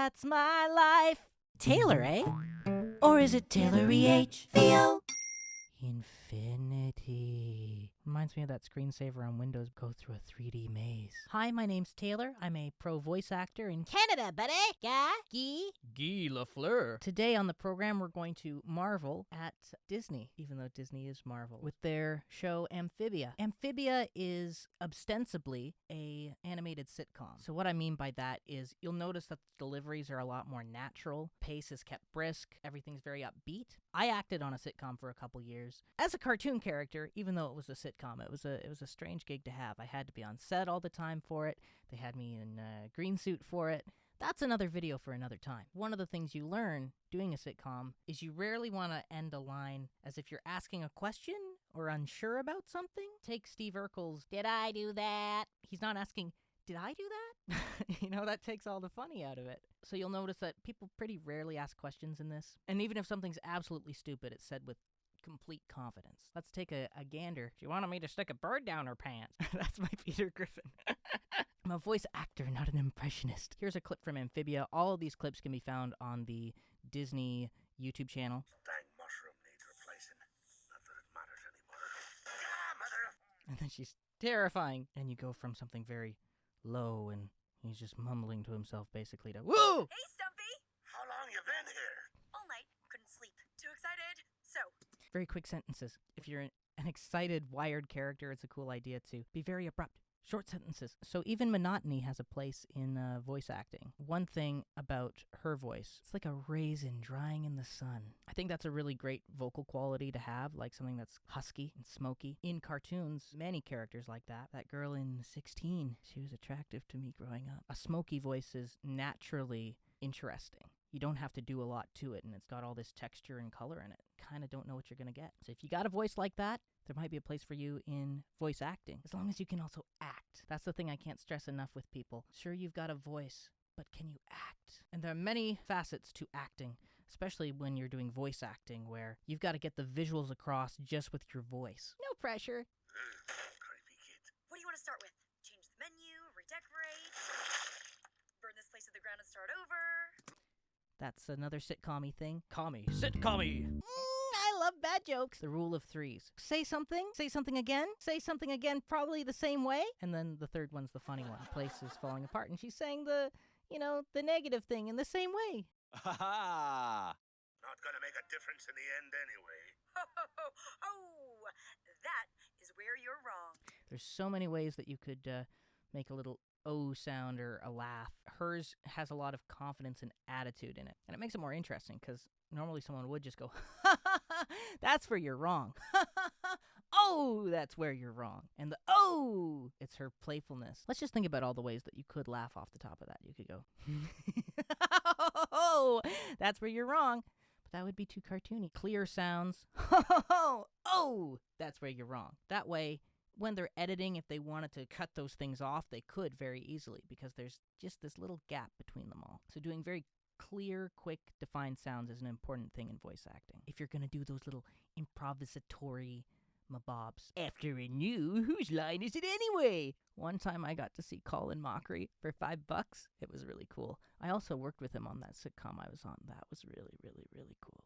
That's my life. Tayloreh? Or is it Tayloreh? Theo? Infinity. Reminds me of that screensaver on Windows. Go through a 3D maze. Hi, my name's Taylor. I'm a pro voice actor in Canada, buddy. Guy Lafleur. Today on the program, we're going to marvel at Disney, even though Disney is Marvel, with their show Amphibia. Amphibia is ostensibly a animated sitcom. So what I mean by that is you'll notice that the deliveries are a lot more natural. Pace is kept brisk. Everything's very upbeat. I acted on a sitcom for a couple years as a cartoon character, even though it was a sitcom. It was a strange gig to have. I had to be on set all the time for it. They had me in a green suit for it. That's another video for another time. One of the things you learn doing a sitcom is you rarely want to end a line as if you're asking a question or unsure about something. Take Steve Urkel's, "Did I do that?" He's not asking, "Did I do that?" That takes all the funny out of it. So you'll notice that people pretty rarely ask questions in this. And even if something's absolutely stupid, it's said with complete confidence. Let's take a gander. She wanted me to stick a bird down her pants. That's my Peter Griffin. I'm a voice actor, not an impressionist. Here's a clip from Amphibia. All of these clips can be found on the Disney YouTube channel. Dang mushroom needs replacing. Not that it matters anymore. Ah, mother! And then she's terrifying. And you go from something very low and he's just mumbling to himself basically to, "Woo!" Hey, Stumpy! How long you been here? All night. Couldn't sleep. Too excited. So, Very quick sentences. If you're an excited, wired character, it's a cool idea to be very abrupt. Short sentences. So even monotony has a place in voice acting. One thing about her voice, it's like a raisin drying in the sun. I think that's a really great vocal quality to have, like something that's husky and smoky. In cartoons, many characters like that. That girl in 16, she was attractive to me growing up. A smoky voice is naturally interesting. You don't have to do a lot to it, and it's got all this texture and color in it. Kind of don't know what you're going to get. So if you got a voice like that, there might be a place for you in voice acting, as long as you can also act. That's the thing I can't stress enough with people. Sure, you've got a voice, but can you act? And there are many facets to acting, especially when you're doing voice acting, where you've got to get the visuals across just with your voice. No pressure. Creepy kid. what do you want to start with? Change the menu, redecorate, burn this place to the ground and start over? That's another sitcom-y thing. Sitcom-y. I love bad jokes. The rule of threes. Say something again, probably the same way. And then the third one's the funny one. The place is falling apart, and she's saying the negative thing in the same way. Ha ha! Not gonna make a difference in the end anyway. Ho, ho, ho. Oh, that is where you're wrong. There's so many ways that you could make a little oh sound or a laugh. Hers has a lot of confidence and attitude in it. And it makes it more interesting because normally someone would just go, ha ha ha, that's where you're wrong. Ha ha ha, oh, that's where you're wrong. And the oh, it's her playfulness. Let's just think about all the ways that you could laugh off the top of that. You could go, oh, that's where you're wrong. But that would be too cartoony. Clear sounds, oh, that's where you're wrong. That way, when they're editing, if they wanted to cut those things off, they could very easily because there's just this little gap between them all. So doing very clear, quick, defined sounds is an important thing in voice acting. If you're going to do those little improvisatory mabobs. After a new, whose line is it anyway? One time I got to see Colin Mockery for $5. It was really cool. I also worked with him on that sitcom I was on. That was really, really, really cool.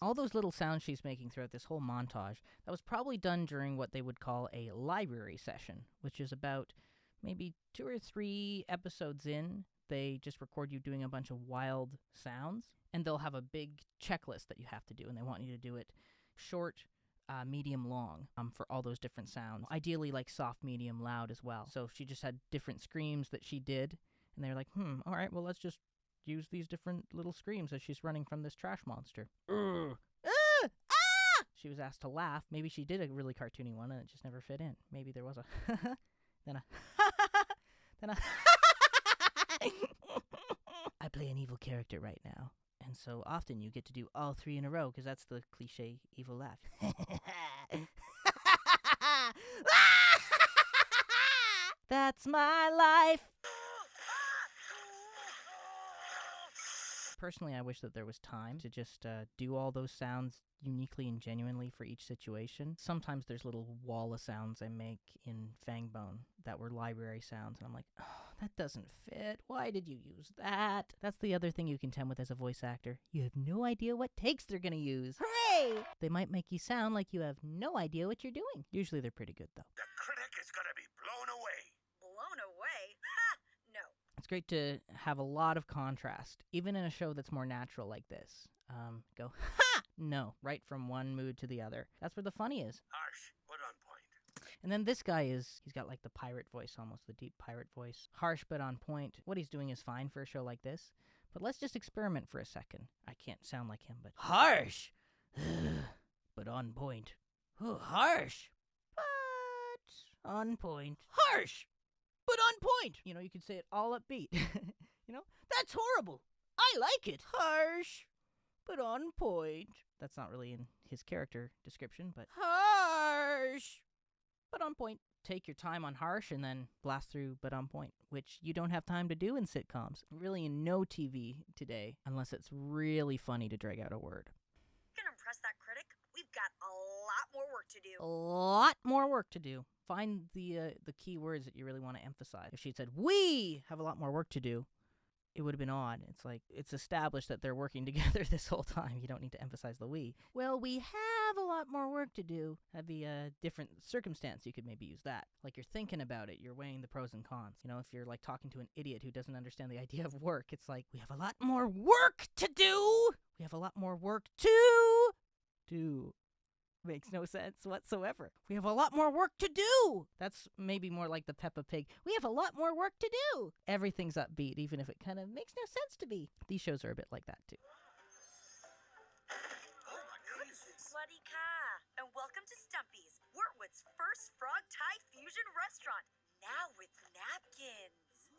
All those little sounds she's making throughout this whole montage, that was probably done during what they would call a library session, which is about maybe 2 or 3 episodes in. They just record you doing a bunch of wild sounds, and they'll have a big checklist that you have to do, and they want you to do it short, medium, long, for all those different sounds. Ideally, like soft, medium, loud as well. So she just had different screams that she did, and they're like, all right, well, let's just use these different little screams as she's running from this trash monster. She was asked to laugh. Maybe she did a really cartoony one and it just never fit in. Maybe there was a then a then a I play an evil character right now. And so often you get to do all 3 in a row because that's the cliche evil laugh. That's my life. Personally, I wish that there was time to just do all those sounds uniquely and genuinely for each situation. Sometimes there's little wall of sounds I make in Fangbone that were library sounds, and I'm like, oh, that doesn't fit. Why did you use that? That's the other thing you contend with as a voice actor. You have no idea what takes they're gonna use. Hooray! They might make you sound like you have no idea what you're doing. Usually they're pretty good, though. The critic is gonna be blown away. Blown away? Ha! No. It's great to have a lot of contrast, even in a show that's more natural like this. Go, ha! No, right from one mood to the other. That's where the funny is. Harsh, but on point. And then this guy he's got like the pirate voice almost, the deep pirate voice. Harsh but on point. What he's doing is fine for a show like this. But let's just experiment for a second. I can't sound like him, but harsh! But on point. Oh, harsh! But on point. Harsh! But on point! You know, you could say it all upbeat. You know? That's horrible! I like it! Harsh! But on point. That's not really in his character description, but harsh! But on point. Take your time on harsh and then blast through but on point, which you don't have time to do in sitcoms. Really in no TV today, unless it's really funny to drag out a word. Can impress that critic? We've got a lot more work to do. A lot more work to do. Find the key words that you really want to emphasize. If she'd said, we have a lot more work to do, it would have been odd. It's like, it's established that they're working together this whole time. You don't need to emphasize the we. Well, we have a lot more work to do. That'd be a different circumstance. You could maybe use that. Like you're thinking about it. You're weighing the pros and cons. You know, if you're like talking to an idiot who doesn't understand the idea of work, it's like, we have a lot more work to do. We have a lot more work to do. Makes no sense whatsoever. We have a lot more work to do. That's maybe more like the Peppa Pig. We have a lot more work to do. Everything's upbeat, even if it kind of makes no sense to be. These shows are a bit like that, too. Oh my goodness. Swaddy ka, and welcome to Stumpy's, Wortwood's first frog Thai fusion restaurant. Now with napkins.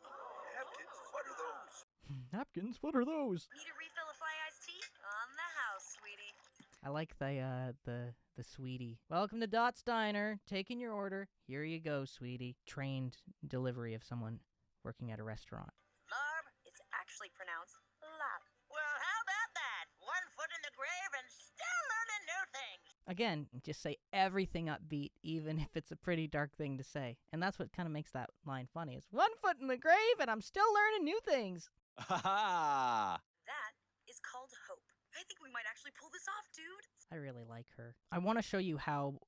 Napkins, what are those? Napkins? What are those? Need a refill of fly iced tea? On the house, sweetie. I like the sweetie. Welcome to Dot's Diner. Taking your order. Here you go, sweetie. Trained delivery of someone working at a restaurant. Larb. It's actually pronounced lab. Well, how about that? 1 foot in the grave and still learning new things. Again, just say everything upbeat, even if it's a pretty dark thing to say. And that's what kind of makes that line funny, is 1 foot in the grave and I'm still learning new things. Ha ha! That is called hope. I think we might actually pull this off, dude. I really like her. I want to show you how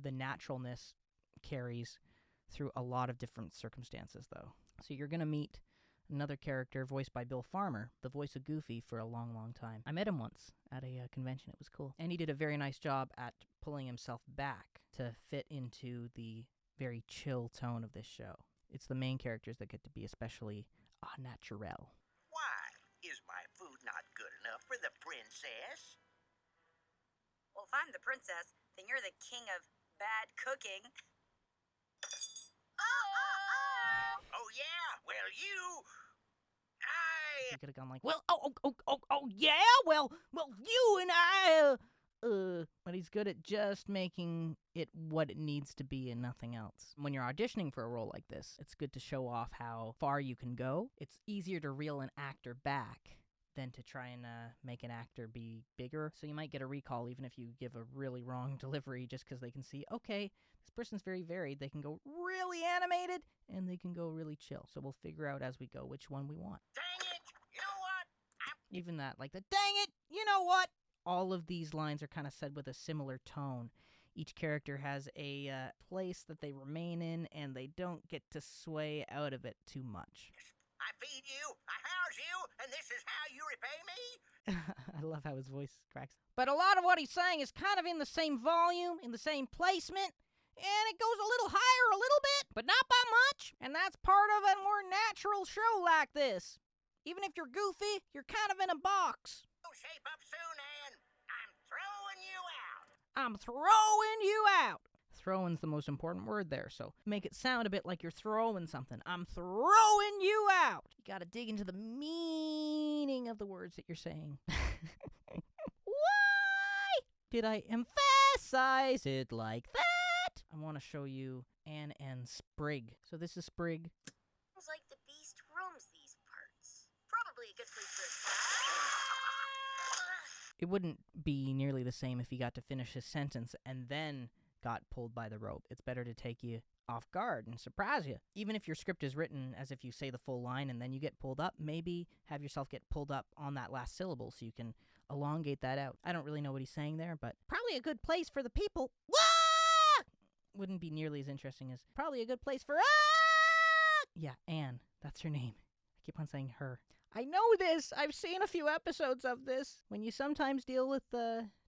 the naturalness carries through a lot of different circumstances, though. So you're going to meet another character voiced by Bill Farmer, the voice of Goofy, for a long, long time. I met him once at a convention. It was cool. And he did a very nice job at pulling himself back to fit into the very chill tone of this show. It's the main characters that get to be especially naturel. Why? Is my food not good enough for the princess? Well, if I'm the princess, then you're the king of bad cooking. Oh, yeah? Well, He could have gone like, well, yeah, well, you and I, But he's good at just making it what it needs to be and nothing else. When you're auditioning for a role like this, it's good to show off how far you can go. It's easier to reel an actor back than to try and make an actor be bigger. So you might get a recall even if you give a really wrong delivery, just because they can see, okay, this person's very varied. They can go really animated and they can go really chill. So we'll figure out as we go which one we want. Dang it! You know what? Even that, like the dang it, you know what? All of these lines are kind of said with a similar tone. Each character has a place that they remain in, and they don't get to sway out of it too much. I feed you, I house you, and this is how you repay me? I love how his voice cracks. But a lot of what he's saying is kind of in the same volume, in the same placement, and it goes a little higher a little bit, but not by much. And that's part of a more natural show like this. Even if you're goofy, you're kind of in a box. Shape up soon, and I'm throwing you out. I'm throwing you out. Throwing's the most important word there, so make it sound a bit like you're throwing something. I'm throwing you out. You gotta dig into the meaning of the words that you're saying. Why did I emphasize it like that? I want to show you Anne and Sprig. So this is Sprig. Sounds like the beast roams these parts. Probably a good place for a spy. It wouldn't be nearly the same if he got to finish his sentence and then got pulled by the rope. It's better to take you off guard and surprise you. Even if your script is written as if you say the full line and then you get pulled up, maybe have yourself get pulled up on that last syllable so you can elongate that out. I don't really know what he's saying there, but probably a good place for the people. Wah! Wouldn't be nearly as interesting as probably a good place for Yeah, Anne. That's her name. I keep on saying her. I know this! I've seen a few episodes of this. When you sometimes deal with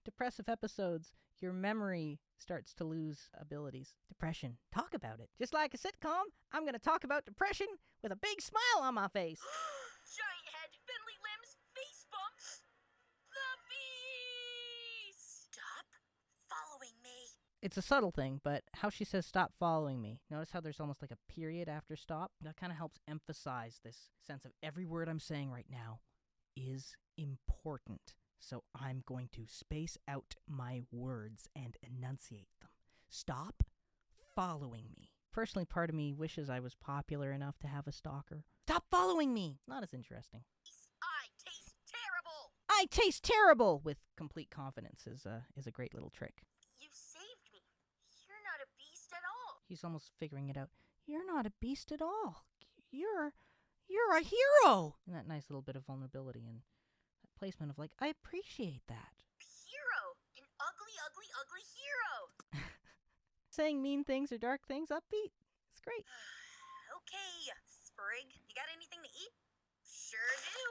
depressive episodes, your memory starts to lose abilities. Depression. Talk about it. Just like a sitcom, I'm going to talk about depression with a big smile on my face. Giant head, spindly limbs, face bumps. The beast! Stop following me. It's a subtle thing, but how she says stop following me. Notice how there's almost like a period after stop? That kind of helps emphasize this sense of every word I'm saying right now is important. So I'm going to space out my words and enunciate them. Stop following me. Personally, part of me wishes I was popular enough to have a stalker. Stop following me! Not as interesting. I taste terrible. I taste terrible! With complete confidence is a great little trick. You saved me. You're not a beast at all. He's almost figuring it out. You're not a beast at all. You're a hero! And that nice little bit of vulnerability and that placement of like, I appreciate that. Hero. An ugly, ugly, ugly hero. Saying mean things or dark things upbeat. It's great. Okay, Sprig. You got anything to eat? Sure do.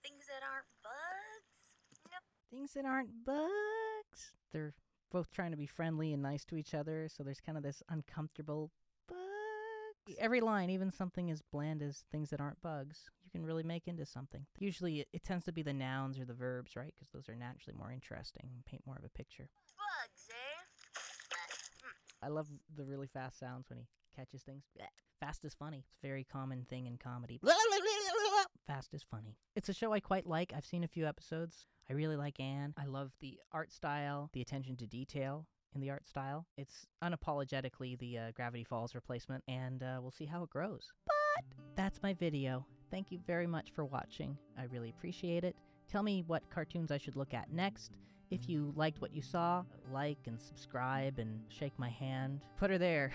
Things that aren't bugs? Nope. Things that aren't bugs. They're both trying to be friendly and nice to each other, so there's kind of this uncomfortable bugs. Every line, even something as bland as things that aren't bugs, you can really make into something. Usually it tends to be the nouns or the verbs, right? Because those are naturally more interesting and paint more of a picture. Bugs, eh? I love the really fast sounds when he catches things. Fast is funny. It's a very common thing in comedy. Fast is funny. It's a show I quite like. I've seen a few episodes. I really like Anne. I love the art style, the attention to detail in the art style. It's unapologetically the Gravity Falls replacement, and we'll see how it grows. But that's my video. Thank you very much for watching. I really appreciate it. Tell me what cartoons I should look at next. If you liked what you saw, like and subscribe and shake my hand. Put her there.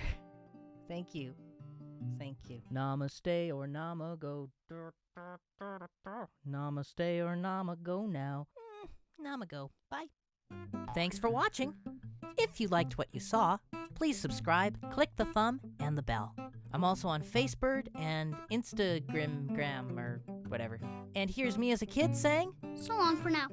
Thank you. Thank you. Namaste or Namago. Namaste or Namago now. Namago. Bye. Thanks for watching. If you liked what you saw, please subscribe, click the thumb, and the bell. I'm also on Facebook and Instagram or whatever. And here's me as a kid saying, So long for now.